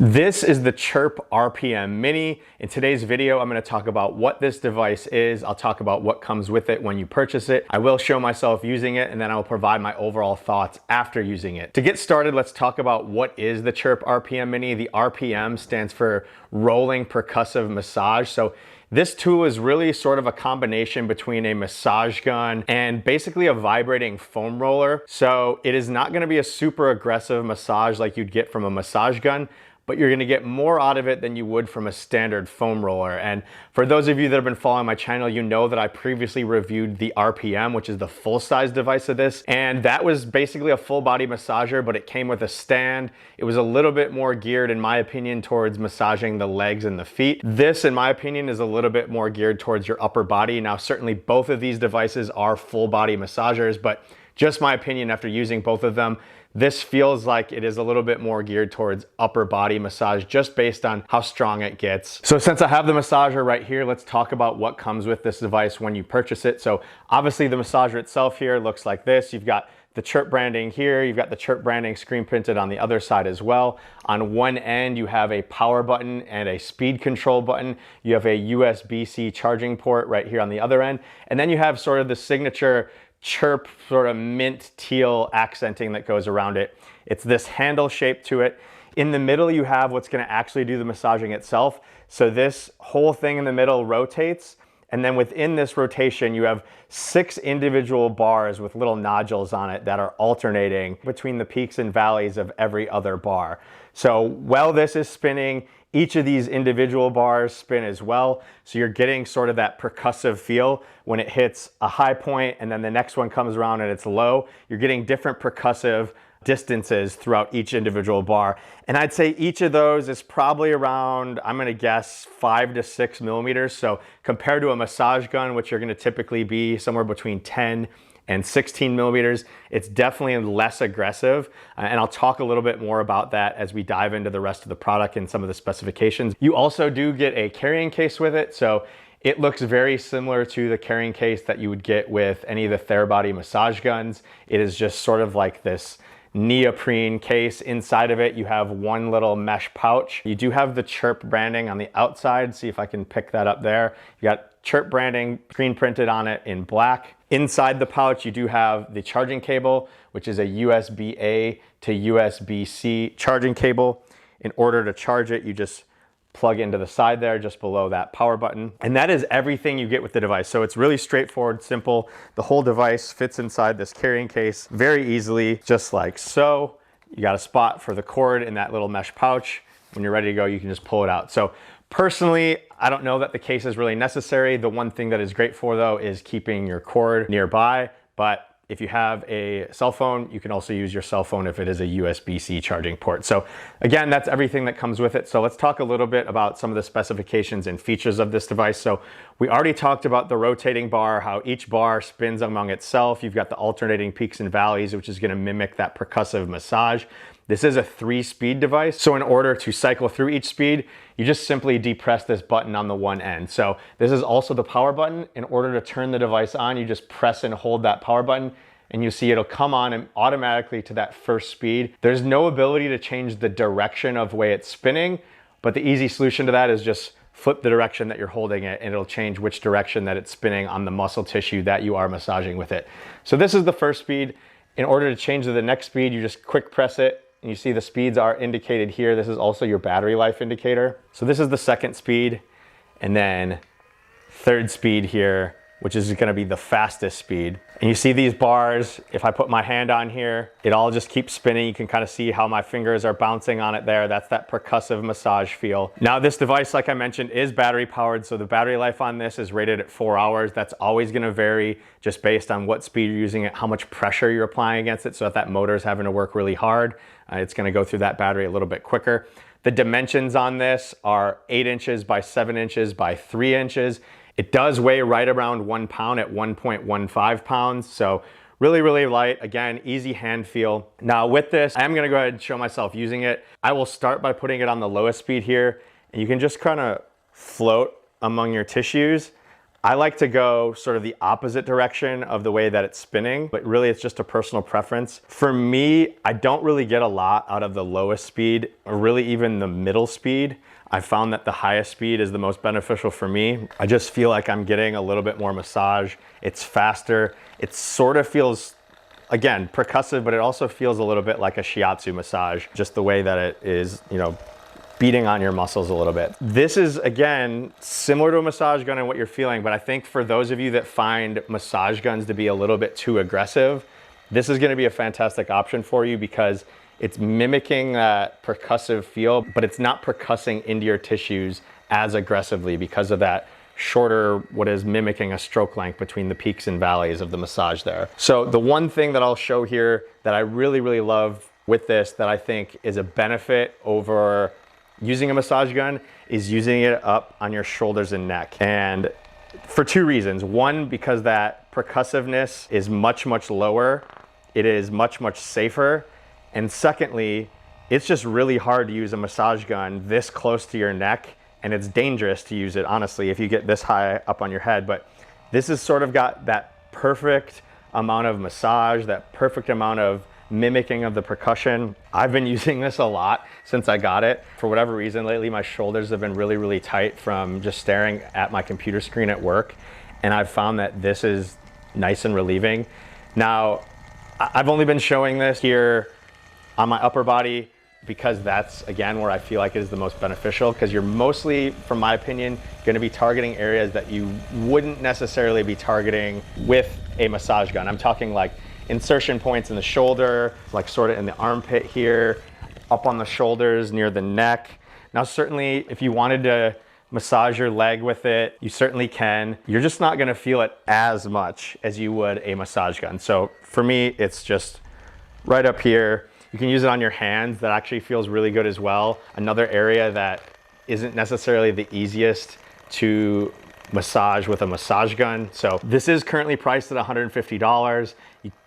This is the Chirp RPM Mini. In today's video, I'm going to talk about what this device is. I'll talk about what comes with it when you purchase it. I will show myself using it, and then I'll provide my overall thoughts after using it. To get started, let's talk about what is the Chirp RPM Mini. The RPM stands for rolling percussive massage. So this tool is really sort of a combination between a massage gun and basically a vibrating foam roller. So it is not going to be a super aggressive massage like you'd get from a massage gun, but you're gonna get more out of it than you would from a standard foam roller. And for those of you that have been following my channel, you know that I previously reviewed the RPM, which is the full-size device of this. And that was basically a full-body massager, but it came with a stand. It was a little bit more geared, in my opinion, towards massaging the legs and the feet. This, in my opinion, is a little bit more geared towards your upper body. Now, certainly both of these devices are full-body massagers, but just my opinion after using both of them, this feels like it is a little bit more geared towards upper body massage just based on how strong it gets. So since I have the massager right here, let's talk about what comes with this device when you purchase it. So obviously the massager itself here looks like this. You've got the Chirp branding here. You've got the Chirp branding screen printed on the other side as well. On one end, you have a power button and a speed control button. You have a USB-C charging port right here on the other end. And then you have sort of the signature Chirp sort of mint teal accenting that goes around it. It's this handle shape to it. In the middle, you have what's going to actually do the massaging itself. So this whole thing in the middle rotates. And then within this rotation, you have 6 individual bars with little nodules on it that are alternating between the peaks and valleys of every other bar. So while this is spinning, each of these individual bars spin as well. So you're getting sort of that percussive feel when it hits a high point and then the next one comes around and it's low. You're getting different percussive distances throughout each individual bar. And I'd say each of those is probably around, I'm gonna guess 5 to 6 millimeters. So compared to a massage gun, which are gonna typically be somewhere between 10 and 16 millimeters, it's definitely less aggressive. And I'll talk a little bit more about that as we dive into the rest of the product and some of the specifications. You also do get a carrying case with it. So it looks very similar to the carrying case that you would get with any of the Therabody massage guns. It is just sort of like this neoprene case. Inside of it, you have one little mesh pouch. You do have the Chirp branding on the outside. See if I can pick that up there. You got Chirp branding screen printed on it in black. Inside the pouch, you do have the charging cable, which is a USB-A to USB-C charging cable. In order to charge it, you just plug into the side there just below that power button. And that is everything you get with the device. So it's really straightforward, simple. The whole device fits inside this carrying case very easily, just like so. You got a spot for the cord in that little mesh pouch. When you're ready to go, you can just pull it out. So personally, I don't know that the case is really necessary. The one thing that is great for though is keeping your cord nearby. But if you have a cell phone, you can also use your cell phone if it is a USB-C charging port. So again, that's everything that comes with it. So let's talk a little bit about some of the specifications and features of this device. So we already talked about the rotating bar, how each bar spins among itself. You've got the alternating peaks and valleys, which is going to mimic that percussive massage. This is a 3-speed device. So in order to cycle through each speed, you just simply depress this button on the one end. So this is also the power button. In order to turn the device on, you just press and hold that power button and you see it'll come on and automatically to that first speed. There's no ability to change the direction of the way it's spinning, but the easy solution to that is just flip the direction that you're holding it and it'll change which direction that it's spinning on the muscle tissue that you are massaging with it. So this is the first speed. In order to change to the next speed, you just quick press it. And you see the speeds are indicated here. This is also your battery life indicator. So this is the second speed, and then third speed here, which is gonna be the fastest speed. And you see these bars, if I put my hand on here, it all just keeps spinning. You can kind of see how my fingers are bouncing on it there. That's that percussive massage feel. Now this device, like I mentioned, is battery powered. So the battery life on this is rated at 4 hours. That's always gonna vary just based on what speed you're using it, how much pressure you're applying against it. So if that motor is having to work really hard, it's gonna go through that battery a little bit quicker. The dimensions on this are 8 inches by 7 inches by 3 inches. It does weigh right around 1 pound at 1.15 pounds. So really, really light. Again, easy hand feel. Now with this, I am gonna go ahead and show myself using it. I will start by putting it on the lowest speed here, and you can just kind of float among your tissues. I like to go sort of the opposite direction of the way that it's spinning, but really it's just a personal preference. For me, I don't really get a lot out of the lowest speed or really even the middle speed. I found that the highest speed is the most beneficial for me. I just feel like I'm getting a little bit more massage. It's faster. It sort of feels, again, percussive, but it also feels a little bit like a shiatsu massage, just the way that it is, you know, beating on your muscles a little bit. This is, again, similar to a massage gun and what you're feeling, but I think for those of you that find massage guns to be a little bit too aggressive, this is gonna be a fantastic option for you because it's mimicking that percussive feel, but it's not percussing into your tissues as aggressively because of that shorter, what is mimicking a stroke length between the peaks and valleys of the massage there. So the one thing that I'll show here that I really, really love with this that I think is a benefit over using a massage gun is using it up on your shoulders and neck. And for two reasons. One, because that percussiveness is much, much lower. It is much, much safer. And secondly, it's just really hard to use a massage gun this close to your neck, and it's dangerous to use it, honestly, if you get this high up on your head. But this has sort of got that perfect amount of massage, that perfect amount of mimicking of the percussion. I've been using this a lot since I got it. For whatever reason, lately my shoulders have been really, really tight from just staring at my computer screen at work. And I've found that this is nice and relieving. Now, I've only been showing this here on my upper body because that's, again, where I feel like it is the most beneficial, because you're mostly, from my opinion, gonna be targeting areas that you wouldn't necessarily be targeting with a massage gun. I'm talking like insertion points in the shoulder, like sort of in the armpit here, up on the shoulders near the neck. Now, certainly if you wanted to massage your leg with it, you certainly can. You're just not gonna feel it as much as you would a massage gun. So for me, it's just right up here. You can use it on your hands. That actually feels really good as well. Another area that isn't necessarily the easiest to massage with a massage gun. So this is currently priced at $150.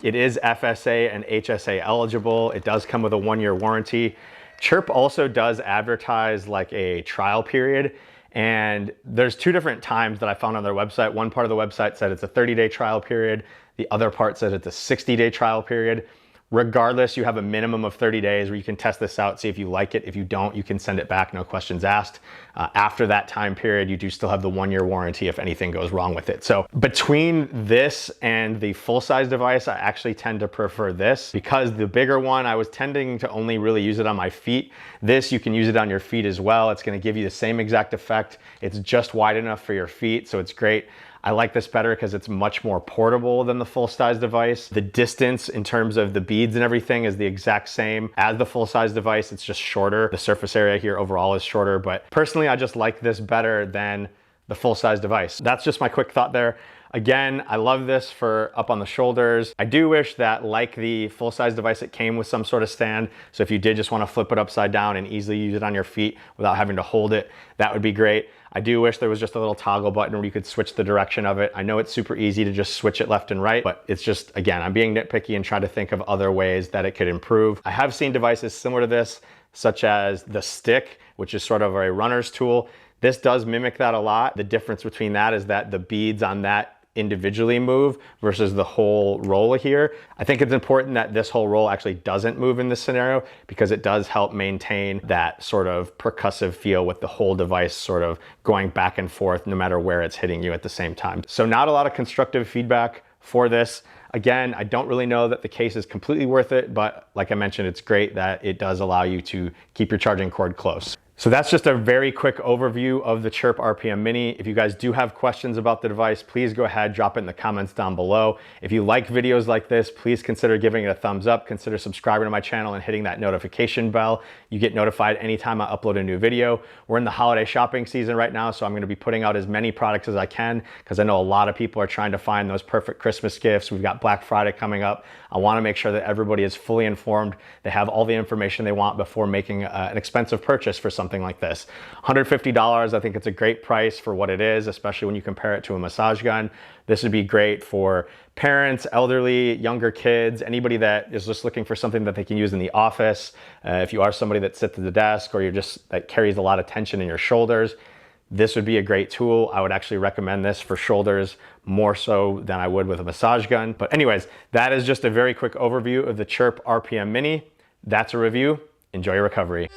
It is FSA and HSA eligible. It does come with a 1-year warranty. Chirp also does advertise like a trial period. And there's two different times that I found on their website. One part of the website said it's a 30-day trial period. The other part said it's a 60-day trial period. Regardless, you have a minimum of 30 days where you can test this out, see if you like it. If you don't, you can send it back, no questions asked. After that time period, you do still have the 1-year warranty if anything goes wrong with it. So between this and the full-size device, I actually tend to prefer this because the bigger one, I was tending to only really use it on my feet. This, you can use it on your feet as well. It's gonna give you the same exact effect. It's just wide enough for your feet, so it's great. I like this better because it's much more portable than the full-size device. The distance in terms of the beads and everything is the exact same as the full-size device. It's just shorter. The surface area here overall is shorter, but personally, I just like this better than the full-size device. That's just my quick thought there. Again, I love this for up on the shoulders. I do wish that, like the full-size device, it came with some sort of stand. So if you did just want to flip it upside down and easily use it on your feet without having to hold it, that would be great. I do wish there was just a little toggle button where you could switch the direction of it. I know it's super easy to just switch it left and right, but it's just, again, I'm being nitpicky and trying to think of other ways that it could improve. I have seen devices similar to this, such as the stick, which is sort of a runner's tool. This does mimic that a lot. The difference between that is that the beads on that individually move versus the whole roll here. I think it's important that this whole roll actually doesn't move in this scenario because it does help maintain that sort of percussive feel with the whole device sort of going back and forth no matter where it's hitting you at the same time. So not a lot of constructive feedback for this. Again, I don't really know that the case is completely worth it, but like I mentioned, it's great that it does allow you to keep your charging cord close. So that's just a very quick overview of the Chirp RPM Mini. If you guys do have questions about the device, please go ahead, drop it in the comments down below. If you like videos like this, please consider giving it a thumbs up, consider subscribing to my channel and hitting that notification bell. You get notified anytime I upload a new video. We're in the holiday shopping season right now, so I'm gonna be putting out as many products as I can because I know a lot of people are trying to find those perfect Christmas gifts. We've got Black Friday coming up. I wanna make sure that everybody is fully informed. They have all the information they want before making an expensive purchase for something like this. $150, I think it's a great price for what it is, especially when you compare it to a massage gun. This would be great for parents, elderly, younger kids, anybody that is just looking for something that they can use in the office. If you are somebody that sits at the desk or you're just that carries a lot of tension in your shoulders, this would be a great tool. I would actually recommend this for shoulders more so than I would with a massage gun. But anyways, that is just a very quick overview of the Chirp RPM Mini. That's a review. Enjoy your recovery.